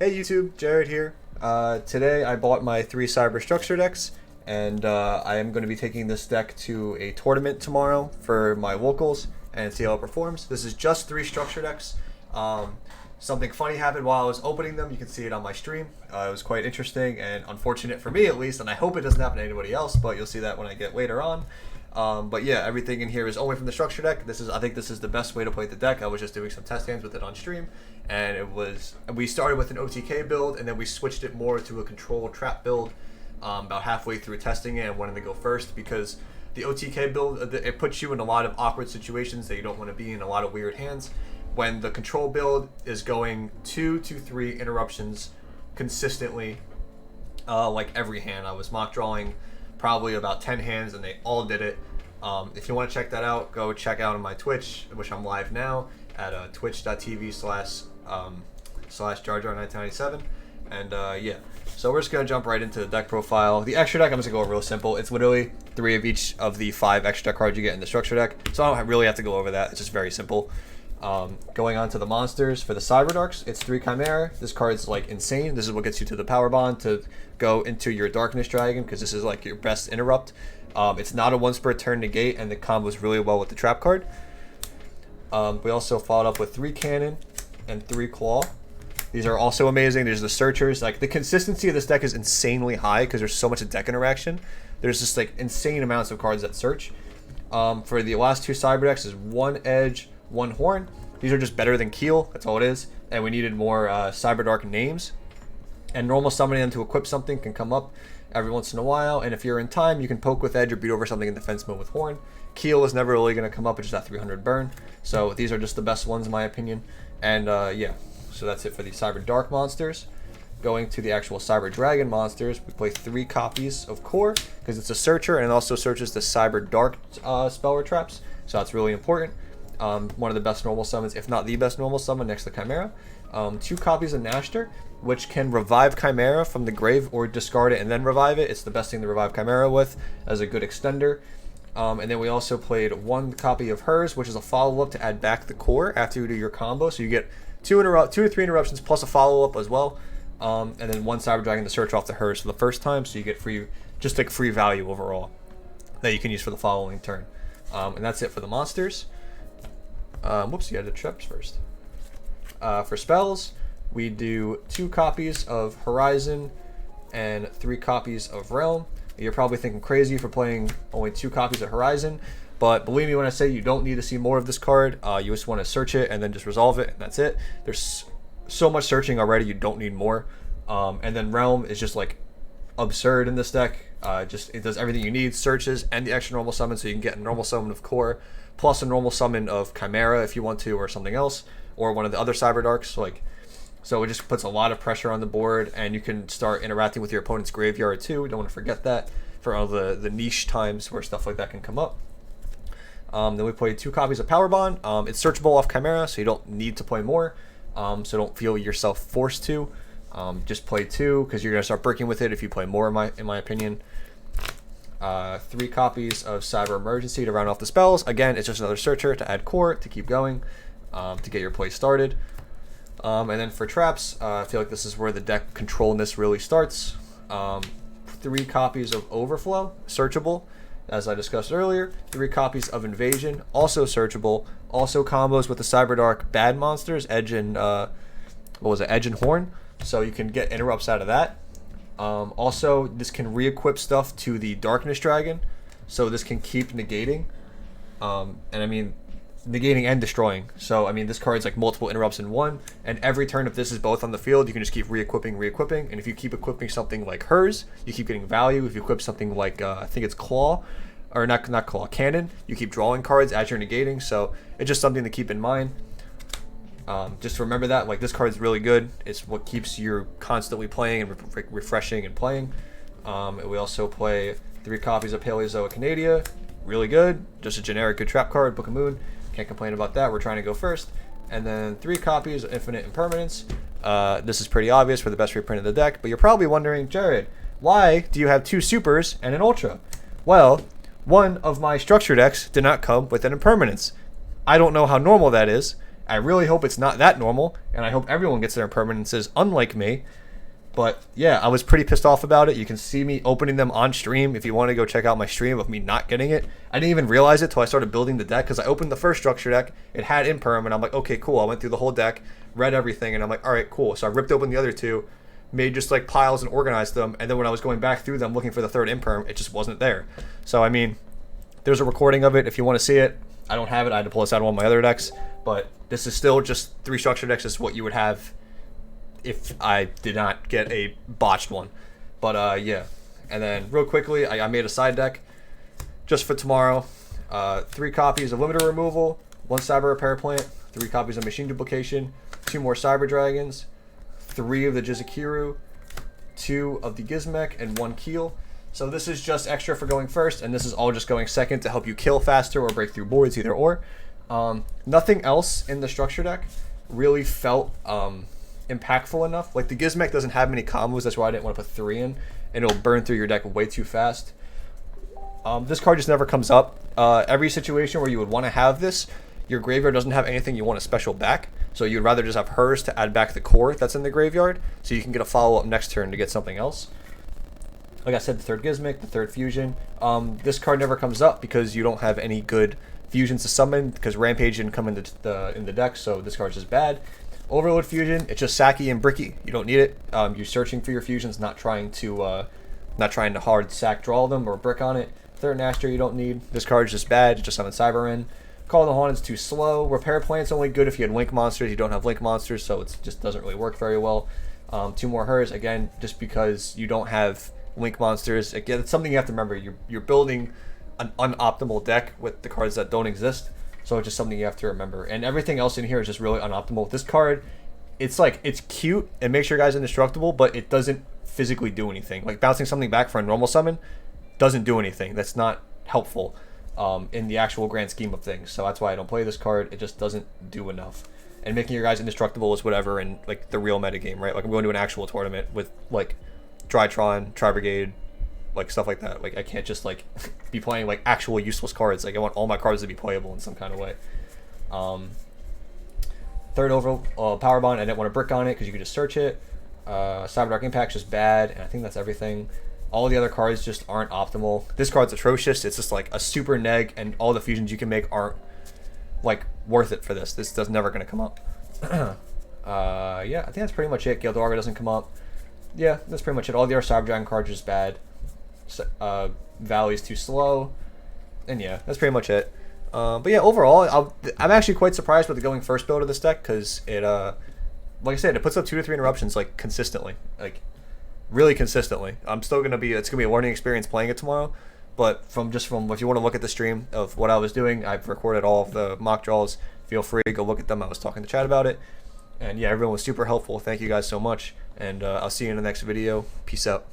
Hey YouTube, Jared here. Today I bought my 3 Cyber Structure decks, and I am going to be taking this deck to a tournament tomorrow for my locals and see how it performs. This is just 3 structure decks. Something funny happened while I was opening them. You can see it on my stream. It was quite interesting and unfortunate for me at least, and I hope it doesn't happen to anybody else, but you'll see that when I get later on. But yeah, everything in here is only from the structure deck. I think this is the best way to play the deck. I was just doing some test hands with it on stream, and we started with an OTK build, and then we switched it more to a control trap build about halfway through testing it and wanted to go first because the OTK build, it puts you in a lot of awkward situations that you don't want to be in, a lot of weird hands. When the control build is going 2 to 3 interruptions consistently, like every hand. I was mock drawing probably about 10 hands and they all did it. If you want to check that out, go check out on my Twitch, which I'm live now at twitch.tv/JarJar1997. And yeah, so we're just going to jump right into the deck profile. The extra deck, I'm just going to go real simple. It's literally 3 of each of the 5 extra deck cards you get in the structure deck. So I don't really have to go over that. It's just very simple. Going on to the monsters, for the Cyberdarks, it's 3 Chimera. This card's like insane. This is what gets you to the power bond to go into your Darkness Dragon, because this is like your best interrupt. It's not a once per turn negate, and it combos really well with the trap card. We also followed up with 3 Cannon and 3 Claw. These are also amazing. There's the Searchers. Like, the consistency of this deck is insanely high because there's so much deck interaction. There's just like insane amounts of cards that search. For the last 2 Cyber decks is 1 Edge, 1 Horn. These are just better than Keel. That's all it is. And we needed more Cyberdark names. And normal summoning them to equip something can come up every once in a while. And if you're in time, you can poke with Edge or beat over something in defense mode with Horn. Keel is never really going to come up. It's just that 300 burn. So these are just the best ones in my opinion. And yeah, so that's it for the Cyberdark monsters. Going to the actual Cyber Dragon monsters, we play 3 copies of Core because it's a searcher and it also searches the Cyberdark spell or traps. So that's really important. One of the best normal summons, if not the best normal summon, next to Chimera. 2 copies of Nashter, which can revive Chimera from the grave or discard it and then revive it. It's the best thing to revive Chimera with as a good extender. And then we also played 1 copy of hers, which is a follow-up to add back the core after you do your combo. So you get 2 to 3 interruptions plus a follow-up as well. And then 1 Cyber Dragon to search off the hers for the first time, so you get free, just like free value overall that you can use for the following turn. And that's it for the monsters. Whoops, you had the traps first. For spells, we do 2 copies of Horizon and 3 copies of Realm. You're probably thinking crazy for playing only 2 copies of Horizon, but believe me when I say you don't need to see more of this card. You just want to search it and then just resolve it, and that's it. There's so much searching already, you don't need more. And then Realm is just like absurd in this deck. It does everything you need, searches and the extra normal summon, so you can get a normal summon of Core plus a normal summon of Chimera if you want to, or something else, or one of the other Cyberdarks. So it just puts a lot of pressure on the board, and you can start interacting with your opponent's graveyard too. Don't want to forget that for all the niche times where stuff like that can come up. Then we played 2 copies of Power Bond. It's searchable off Chimera, so you don't need to play more. So don't feel yourself forced to. Just play 2 because you're gonna start breaking with it if you play more, in my opinion. 3 copies of Cyber Emergency to round off the spells. Again, it's just another searcher to add core to keep going, to get your play started. And then for traps, I feel like this is where the deck controlness really starts. 3 copies of Overflow, searchable, as I discussed earlier. 3 copies of Invasion, also searchable. Also combos with the Cyberdark bad monsters, Edge and Edge and Horn. So you can get interrupts out of that. Also, this can re-equip stuff to the Darkness Dragon, so this can keep negating. And I mean, negating and destroying. So I mean, this card's like multiple interrupts in one, and every turn if this is both on the field, you can just keep re-equipping. And if you keep equipping something like hers, you keep getting value. If you equip something like I think it's Claw, or not Claw, Cannon, you keep drawing cards as you're negating. So it's just something to keep in mind. Just remember that, like, this card's really good. It's what keeps you constantly playing and refreshing and playing. We also play 3 copies of Paleozoic Canadia, really good. Just a generic good trap card, Book of Moon. Can't complain about that. We're trying to go first. And then 3 copies of Infinite Impermanence. This is pretty obvious for the best reprint of the deck, but you're probably wondering, Jared, why do you have 2 supers and an ultra? Well, one of my structure decks did not come with an impermanence. I don't know how normal that is, I really hope it's not that normal, and I hope everyone gets their impermanences, unlike me. But yeah, I was pretty pissed off about it. You can see me opening them on stream if you want to go check out my stream of me not getting it. I didn't even realize it till I started building the deck, because I opened the first structure deck, it had imperm, and I'm like, okay, cool. I went through the whole deck, read everything, and I'm like, all right, cool. So I ripped open the other two, made just like piles and organized them, and then when I was going back through them looking for the third imperm, it just wasn't there. So I mean, there's a recording of it if you want to see it. I don't have it. I had to pull this out of one of my other decks, but this is still just 3 structure decks. This is what you would have if I did not get a botched one. But yeah, and then real quickly, I made a side deck just for tomorrow. 3 copies of limiter removal, 1 cyber repair plant, 3 copies of machine duplication, 2 more cyber dragons, 3 of the Jizukiru, 2 of the Gizmek, and 1 Keel. So this is just extra for going first, and this is all just going second to help you kill faster or break through boards, either or. Nothing else in the structure deck really felt impactful enough. Like the Gizmek doesn't have many combos, that's why I didn't want to put 3 in, and it'll burn through your deck way too fast. This card just never comes up. Every situation where you would want to have this, your graveyard doesn't have anything you want to special back, so you'd rather just have hers to add back the core that's in the graveyard, so you can get a follow-up next turn to get something else. Like I said, the 3rd Gizmek, the 3rd Fusion. This card never comes up because you don't have any good fusions to summon, because Rampage didn't come in the deck, so this card's just bad. Overload Fusion, it's just sacky and bricky. You don't need it. You're searching for your fusions, not trying to hard sack draw them or brick on it. 3rd Naster, you don't need. This card's just bad. Just summon Cyber in. Call the Haunted's too slow. Repair Plant's only good if you had Link monsters. You don't have Link monsters, so it just doesn't really work very well. 2 more hers, again, just because you don't have Link monsters. Again, it's something you have to remember. You're building an unoptimal deck with the cards that don't exist, so it's just something you have to remember. And everything else in here is just really unoptimal. This card, it's cute and makes your guys indestructible, but it doesn't physically do anything. Like bouncing something back for a normal summon doesn't do anything. That's not helpful in the actual grand scheme of things. So that's why I don't play this card. It just doesn't do enough. And making your guys indestructible is whatever in like the real metagame, right? Like I'm going to an actual tournament with like Drytron, Tri-Brigade, like stuff like that. Like I can't just like be playing like actual useless cards. Like I want all my cards to be playable in some kind of way. 3rd overall Power Bond, I didn't want to brick on it because you could just search it. Cyber Dark Impact's just bad, and I think that's everything. All the other cards just aren't optimal. This card's atrocious. It's just like a super neg, and all the fusions you can make aren't like worth it for this. This is never going to come up. Yeah, I think that's pretty much it. Gildorga doesn't come up. Yeah, that's pretty much it. All the other Cyber Dragon cards are just bad. Valley's too slow. And yeah, that's pretty much it. But yeah, overall, I'm actually quite surprised with the going first build of this deck, because it, like I said, it puts up 2 to 3 interruptions like consistently, like really consistently. It's gonna be a learning experience playing it tomorrow. But from if you want to look at the stream of what I was doing, I've recorded all of the mock draws. Feel free to go look at them. I was talking to chat about it, and yeah, everyone was super helpful. Thank you guys so much, and I'll see you in the next video. Peace out.